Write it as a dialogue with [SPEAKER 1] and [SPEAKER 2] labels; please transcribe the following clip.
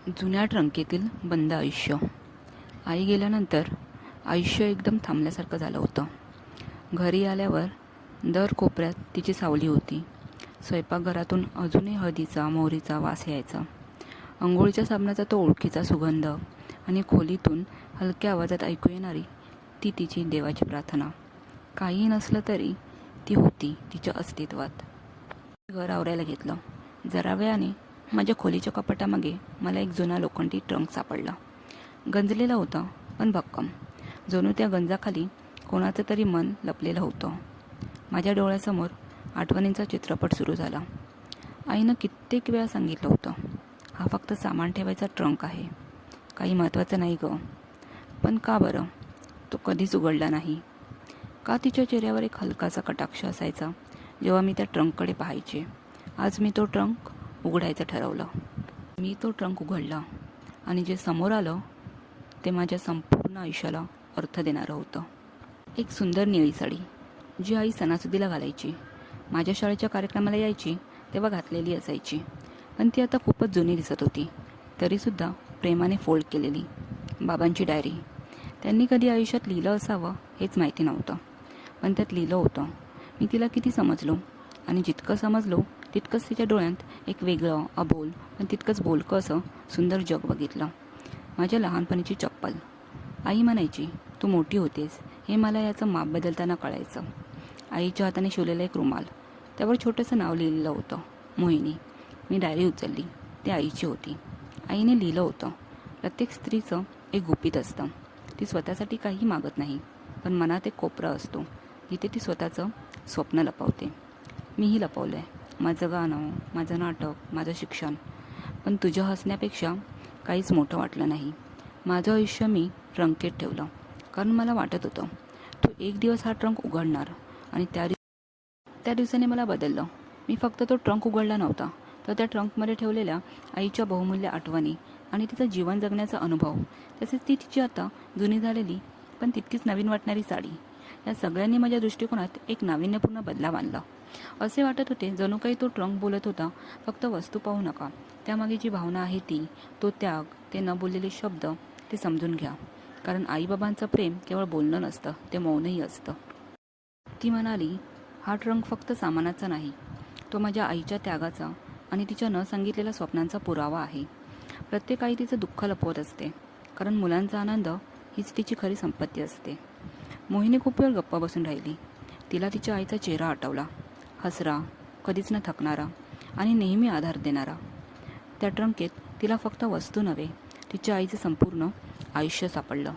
[SPEAKER 1] जुन्या ट्रंकेतील बंद आयुष्य. आई गेल्यानंतर आयुष्य एकदम थांबल्यासारखं झालं होतं. घरी आल्यावर दर कोपऱ्यात तिची सावली होती. स्वयंपाकघरातून अजूनही हळदीचा मोहरीचा वास यायचा. अंघोळीच्या साबणाचा तो ओळखीचा सुगंध आणि खोलीतून हलक्या आवाजात ऐकू येणारी ती तिची देवाची प्रार्थना. काहीही नसलं तरी ती होती तिच्या अस्तित्वात. घर आवरायला घेतलं. जरा वेळाने माझ्या खोलीच्या कपाटामागे मला एक जुना लोखंडी ट्रंक सापडला. गंजलेला होता पण भक्कम. जणू त्या गंजाखाली कोणाचं तरी मन लपलेलं होतं. माझ्या डोळ्यासमोर आठवणींचा चित्रपट सुरू झाला. आईनं कित्येक वेळा सांगितलं होतं, हा फक्त सामान ठेवायचा ट्रंक आहे, काही महत्त्वाचं नाही गं. पण का बरं तो कधीच उघडला नाही? का तिच्या चेहऱ्यावर एक हलकासा कटाक्ष असायचा जेव्हा मी त्या ट्रंककडे पाहायचे? आज मी तो ट्रंक उघडायचं ठरवलं. मी तो ट्रंक उघडला आणि जे समोर आलं ते माझ्या संपूर्ण आयुष्याला अर्थ देणारं होतं. एक सुंदर निळी साडी, जी आई सणासुदीला घालायची. माझ्या शाळेच्या कार्यक्रमाला यायची तेव्हा घातलेली असायची, पण ती आता खूपच जुनी दिसत होती. तरीसुद्धा प्रेमाने फोल्ड केलेली. बाबांची डायरी. त्यांनी कधी आयुष्यात लिहिलं असावं हेच माहिती नव्हतं, पण त्यात लिहिलं होतं. मी तिला किती समजलो आणि जितकं समजलो तितकंच तिच्या डोळ्यात एक वेगळं, अबोल पण तितकंच बोलकं असं सुंदर जग बघितलं. माझ्या लहानपणीची चप्पल. आई म्हणायची, तू मोठी होतेस हे मला याचं माप बदलताना कळायचं. आईच्या हाताने शिवलेला एक रुमाल, त्यावर छोटंसं नाव लिहिलेलं होतं, मोहिनी. मी डायरी उचलली. ती आईची होती. आईने लिहिलं होतं, प्रत्येक स्त्रीचं एक गुपित असतं. ती स्वतःसाठी काही मागत नाही, पण मनात एक कोपरा असतो जिथे ती स्वतःचं स्वप्न लपवते. मीही लपवलं आहे. माझं गाणं, माझं नाटक, माझं शिक्षण. पण तुझ्या हसण्यापेक्षा काहीच मोठं वाटलं नाही. माझं आयुष्य मी ट्रंकेत ठेवलं, कारण मला वाटत होतं तू एक दिवस हा ट्रंक उघडणार. आणि त्या दिवसाने मला बदललं. मी फक्त तो ट्रंक उघडला नव्हता, तर त्या ट्रंकमध्ये ठेवलेल्या आईच्या बहुमूल्य आठवणी आणि तिचं जीवन जगण्याचा अनुभव, तसेच ती तिची आता जुनी झालेली पण तितकीच नवीन वाटणारी साडी. या सगळ्यांनी माझ्या दृष्टिकोनात एक नाविन्यपूर्ण बदलाव आणला. असे वाटत होते जणू काही तो ट्रंक बोलत होता, फक्त वस्तू पाहू नका, त्यामागे जी भावना आहे ती, तो त्याग, ते न बोललेले शब्द, ते समजून घ्या. कारण आईबाबांचं प्रेम केवळ बोलणं नसतं, ते मौनही असतं. ती म्हणाली, हा ट्रंक फक्त सामानाचा नाही, तो माझ्या आईच्या त्यागाचा आणि तिच्या न सांगितलेल्या स्वप्नांचा पुरावा आहे. प्रत्येक आई तिचं दुःख लपवत असते, कारण मुलांचा आनंद हीच तिची खरी संपत्ती असते. मोहिनी खूप वेळ गप्पा बसून राहिली. तिला तिच्या आईचा चेहरा आठवला, हसरा, कधीच न थकणारा आणि नेहमी आधार देणारा. त्या ट्रंकेत तिला फक्त वस्तू नव्हे, तिच्या आईचं संपूर्ण आयुष्य सापडलं.